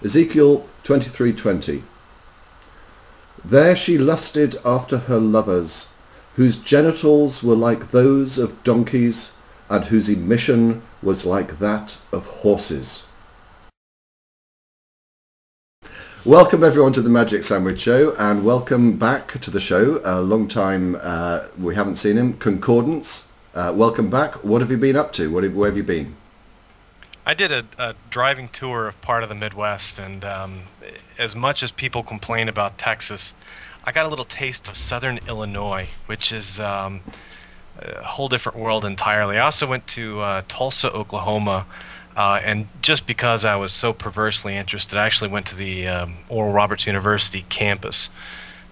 Ezekiel 23:20. There she lusted after her lovers, whose genitals were like those of donkeys, and whose emission was like that of horses. Welcome everyone to the Magic Sandwich Show, and welcome back to the show. A long time we haven't seen him. Concordance, welcome back. What have you been up to? Where have you been? I did a driving tour of part of the Midwest, and as much as people complain about Texas, I got a little taste of southern Illinois, which is a whole different world entirely. I also went to Tulsa, Oklahoma, and just because I was so perversely interested, I actually went to the Oral Roberts University campus.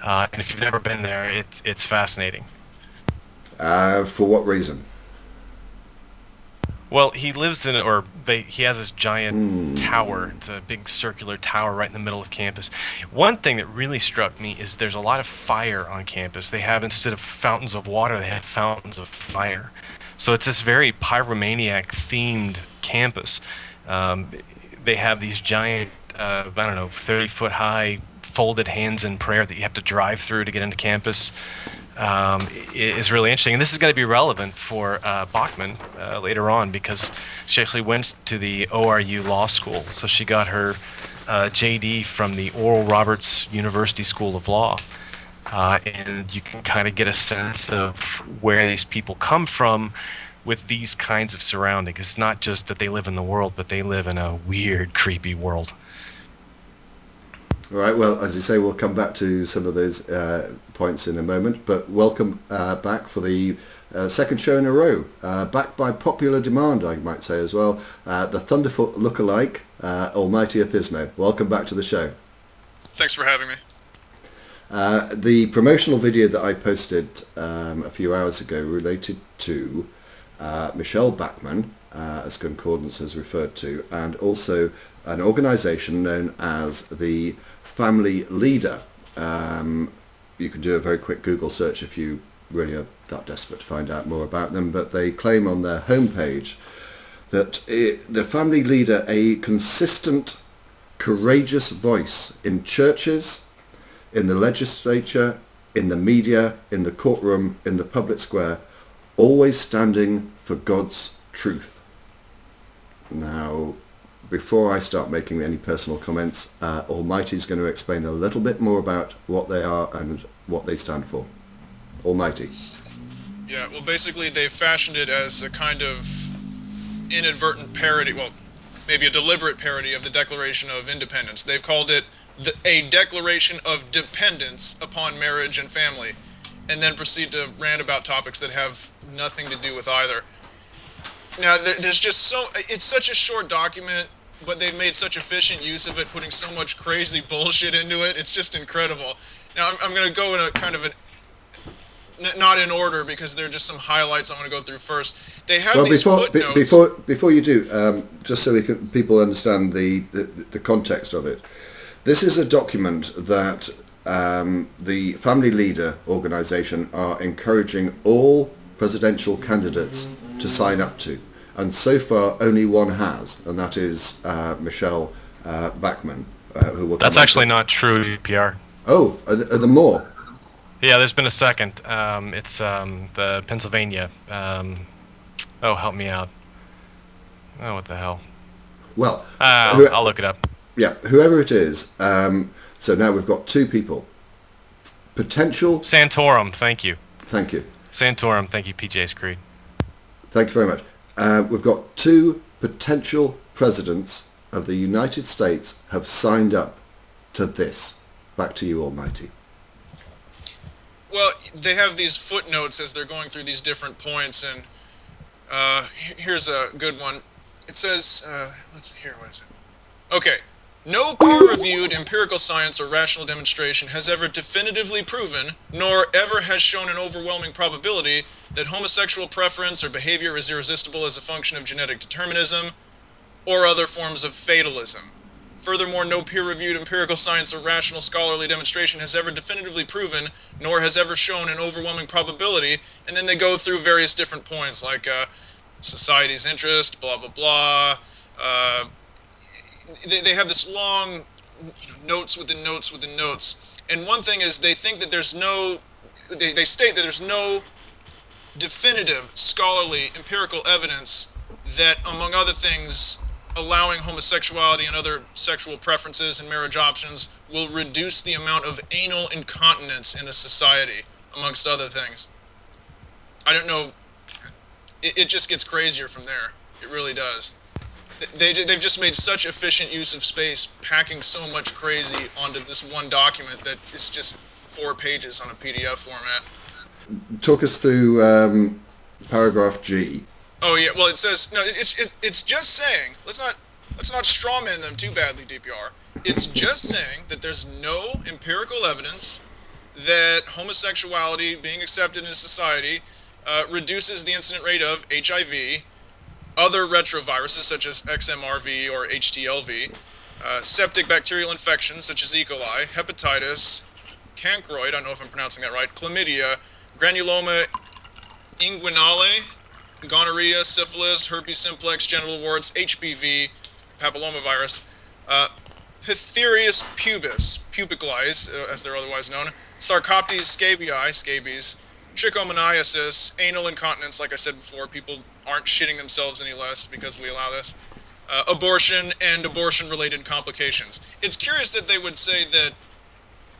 And if you've never been there, it's fascinating. For what reason? Well, he lives in, he has this giant tower. It's a big circular tower right in the middle of campus. One thing that really struck me is there's a lot of fire on campus. They have, instead of fountains of water, they have fountains of fire. So it's this very pyromaniac-themed campus. They have these giant, I don't know, 30-foot-high folded hands in prayer that you have to drive through to get into campus. Is really interesting, and this is going to be relevant for Bachmann later on, because she actually went to the ORU Law School, so she got her JD from the Oral Roberts University School of Law, and you can kind of get a sense of where these people come from with these kinds of surroundings. It's not just that they live in the world, but they live in a weird, creepy world. All right, well, as you say, we'll come back to some of those points in a moment, but welcome back for the second show in a row, back by popular demand, I might say as well, the Thunderfoot lookalike, Almighty Athismo. Welcome back to the show. Thanks for having me. The promotional video that I posted a few hours ago related to Michele Bachmann, as Concordance has referred to, and also an organisation known as the Family Leader. You can do a very quick Google search if you really are that desperate to find out more about them, but they claim on their homepage that the Family Leader, a consistent, courageous voice in churches, in the legislature, in the media, in the courtroom, in the public square, always standing for God's truth. Now, before I start making any personal comments, Almighty's going to explain a little bit more about what they are and what they stand for. Almighty. Yeah, well, basically they fashioned it as a kind of inadvertent parody, well, maybe a deliberate parody of the Declaration of Independence. They've called it a Declaration of Dependence upon Marriage and Family, and then proceed to rant about topics that have nothing to do with either. Now, there's just it's such a short document, but they've made such efficient use of it, putting so much crazy bullshit into it. It's just incredible. Now, I'm going to go in a kind of not in order, because there are just some highlights I want to go through first. They have these footnotes. Before you do, just so people understand the context of it, this is a document that the Family Leader organisation are encouraging all presidential candidates to sign up to. And so far, only one has, and that is Michele Bachmann. Who will That's actually not true, PR. Oh, are there more? Yeah, there's been a second. It's the Pennsylvania. Oh, help me out. Oh, what the hell? Well, I'll look it up. Yeah, whoever it is. So now we've got two people. Potential... Santorum, thank you. Thank you. Santorum, thank you, PJ's Creed. Thank you very much. We've got two potential presidents of the United States have signed up to this. Back to you, Almighty. Well, they have these footnotes as they're going through these different points, and here's a good one. It says, let's see here, what is it? Okay. No peer-reviewed empirical science or rational demonstration has ever definitively proven, nor ever has shown an overwhelming probability, that homosexual preference or behavior is irresistible as a function of genetic determinism or other forms of fatalism. Furthermore, no peer-reviewed empirical science or rational scholarly demonstration has ever definitively proven, nor has ever shown an overwhelming probability, and then they go through various different points, like society's interest, blah, blah, blah, they have this long notes within notes within notes. And one thing is they think that there's no, they state that there's no definitive scholarly empirical evidence that, among other things, allowing homosexuality and other sexual preferences and marriage options will reduce the amount of anal incontinence in a society, amongst other things. I don't know. It just gets crazier from there. It really does. They've just made such efficient use of space, packing so much crazy onto this one document that is just 4 pages on a PDF format. Talk us through paragraph G. Oh yeah, well it says no. It's just saying. Let's not strawman them too badly, DPR. It's just saying that there's no empirical evidence that homosexuality being accepted in society reduces the incident rate of HIV, other retroviruses such as XMRV or HTLV, septic bacterial infections such as E. coli, hepatitis, cancroid, I don't know if I'm pronouncing that right, chlamydia, granuloma inguinale, gonorrhea, syphilis, herpes simplex, genital warts, HPV, papillomavirus, Pitherius pubis, pubicles, as they're otherwise known, Sarcoptes scabiei, scabies, trichomoniasis, anal incontinence, like I said before, people aren't shitting themselves any less because we allow this, abortion, and abortion-related complications. It's curious that they would say that,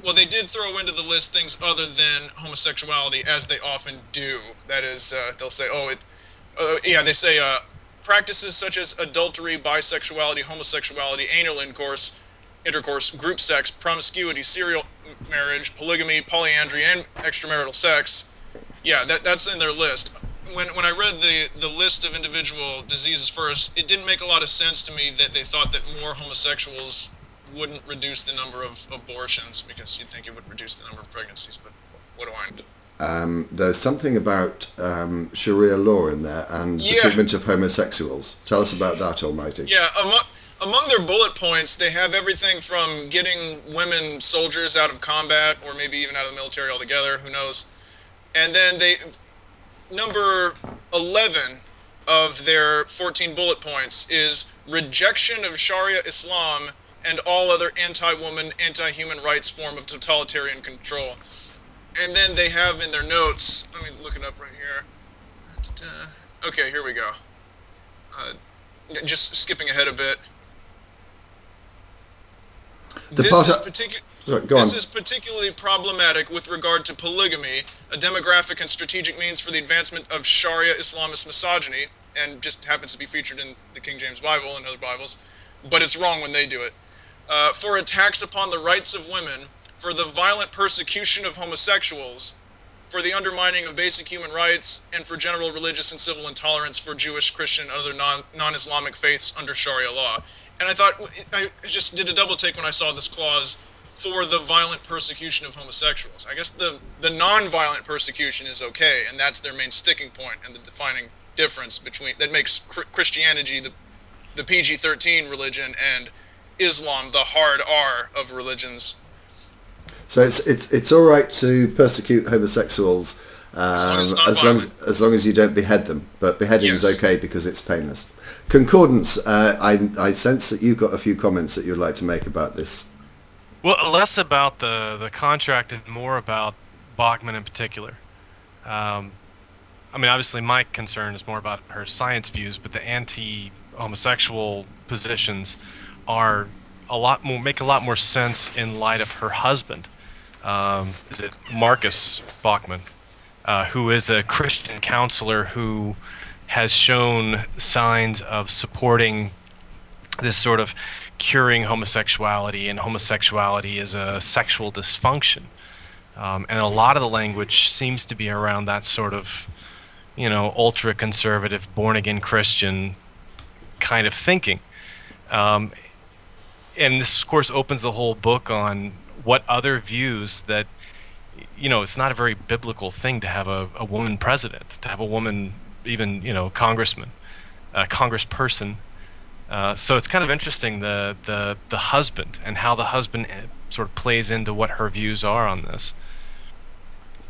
well, they did throw into the list things other than homosexuality, as they often do. That is, they'll say, they say practices such as adultery, bisexuality, homosexuality, anal intercourse, group sex, promiscuity, serial marriage, polygamy, polyandry, and extramarital sex. Yeah, that's in their list. When I read the list of individual diseases first, it didn't make a lot of sense to me that they thought that more homosexuals wouldn't reduce the number of abortions, because you'd think it would reduce the number of pregnancies, but what do I know? There's something about Sharia law in there and the treatment of homosexuals. Tell us about that, Almighty. Yeah, among their bullet points, they have everything from getting women soldiers out of combat, or maybe even out of the military altogether, who knows. And then number 11 of their 14 bullet points is rejection of Sharia Islam and all other anti-woman, anti-human rights form of totalitarian control. And then they have in their notes, let me look it up right here. Okay, here we go. Just skipping ahead a bit. This is particularly problematic with regard to polygamy, a demographic and strategic means for the advancement of Sharia Islamist misogyny, and just happens to be featured in the King James Bible and other Bibles, but it's wrong when they do it. For attacks upon the rights of women, for the violent persecution of homosexuals, for the undermining of basic human rights, and for general religious and civil intolerance for Jewish, Christian, and other non-Islamic faiths under Sharia law. And I thought, I just did a double take when I saw this clause, for the violent persecution of homosexuals. I guess the non-violent persecution is okay, and that's their main sticking point and the defining difference between, that makes Christianity the PG-13 religion and Islam the hard R of religions. So it's all right to persecute homosexuals as long as you don't behead them, but beheading is okay because it's painless. Concordance, I sense that you've got a few comments that you'd like to make about this. Well, less about the contract and more about Bachmann in particular. I mean, obviously my concern is more about her science views, but the anti-homosexual positions are make a lot more sense in light of her husband. Is it Marcus Bachmann, who is a Christian counselor who has shown signs of supporting this sort of curing homosexuality, and homosexuality is a sexual dysfunction. And a lot of the language seems to be around that sort of, ultra-conservative, born-again Christian kind of thinking. And this, of course, opens the whole book on what other views that, it's not a very biblical thing to have a woman president, to have a woman even, congressman, congressperson. So it's kind of interesting, the husband, and how the husband sort of plays into what her views are on this.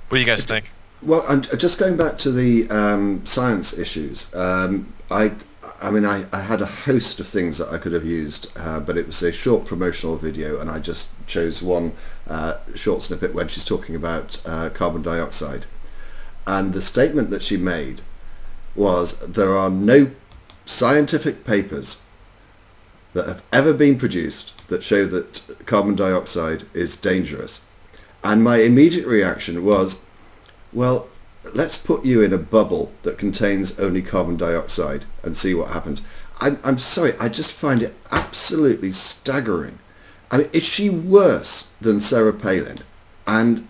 What do you guys think? Well, and just going back to the science issues, I mean, I had a host of things that I could have used, but it was a short promotional video, and I just chose one short snippet when she's talking about carbon dioxide. And the statement that she made was, there are no scientific papers that have ever been produced that show that carbon dioxide is dangerous. And my immediate reaction was, well, let's put you in a bubble that contains only carbon dioxide and see what happens. I'm sorry, I just find it absolutely staggering. I mean, is she worse than Sarah Palin? And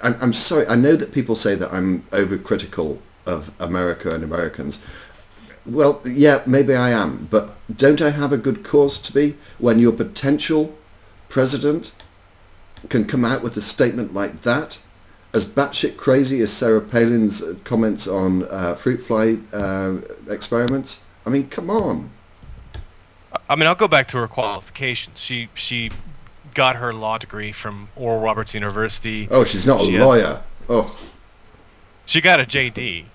I'm sorry, I know that people say that I'm overcritical of America and Americans. Well, yeah, maybe I am, but don't I have a good cause to be when your potential president can come out with a statement like that? As batshit crazy as Sarah Palin's comments on fruit fly experiments? I mean, come on. I mean, I'll go back to her qualifications. She got her law degree from Oral Roberts University. Oh, she's not a lawyer. Oh. She got a JD.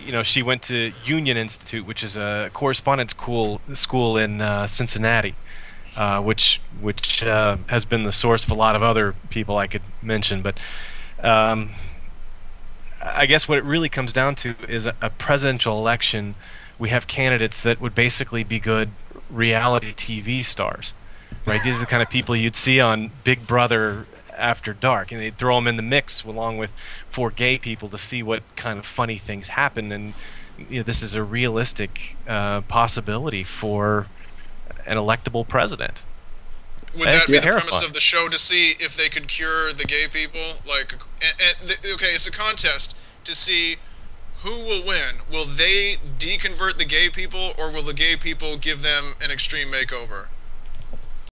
You know, she went to Union Institute, which is a correspondence school in Cincinnati. Which has been the source of a lot of other people I could mention, but I guess what it really comes down to is a presidential election. We have candidates that would basically be good reality TV stars, right? These are the kind of people you'd see on Big Brother After Dark, and they'd throw them in the mix along with 4 gay people to see what kind of funny things happen. And you know, this is a realistic possibility for an electable president. Would that be the premise of the show, to see if they could cure the gay people? Like, okay, it's a contest to see who will win. Will they deconvert the gay people, or will the gay people give them an extreme makeover?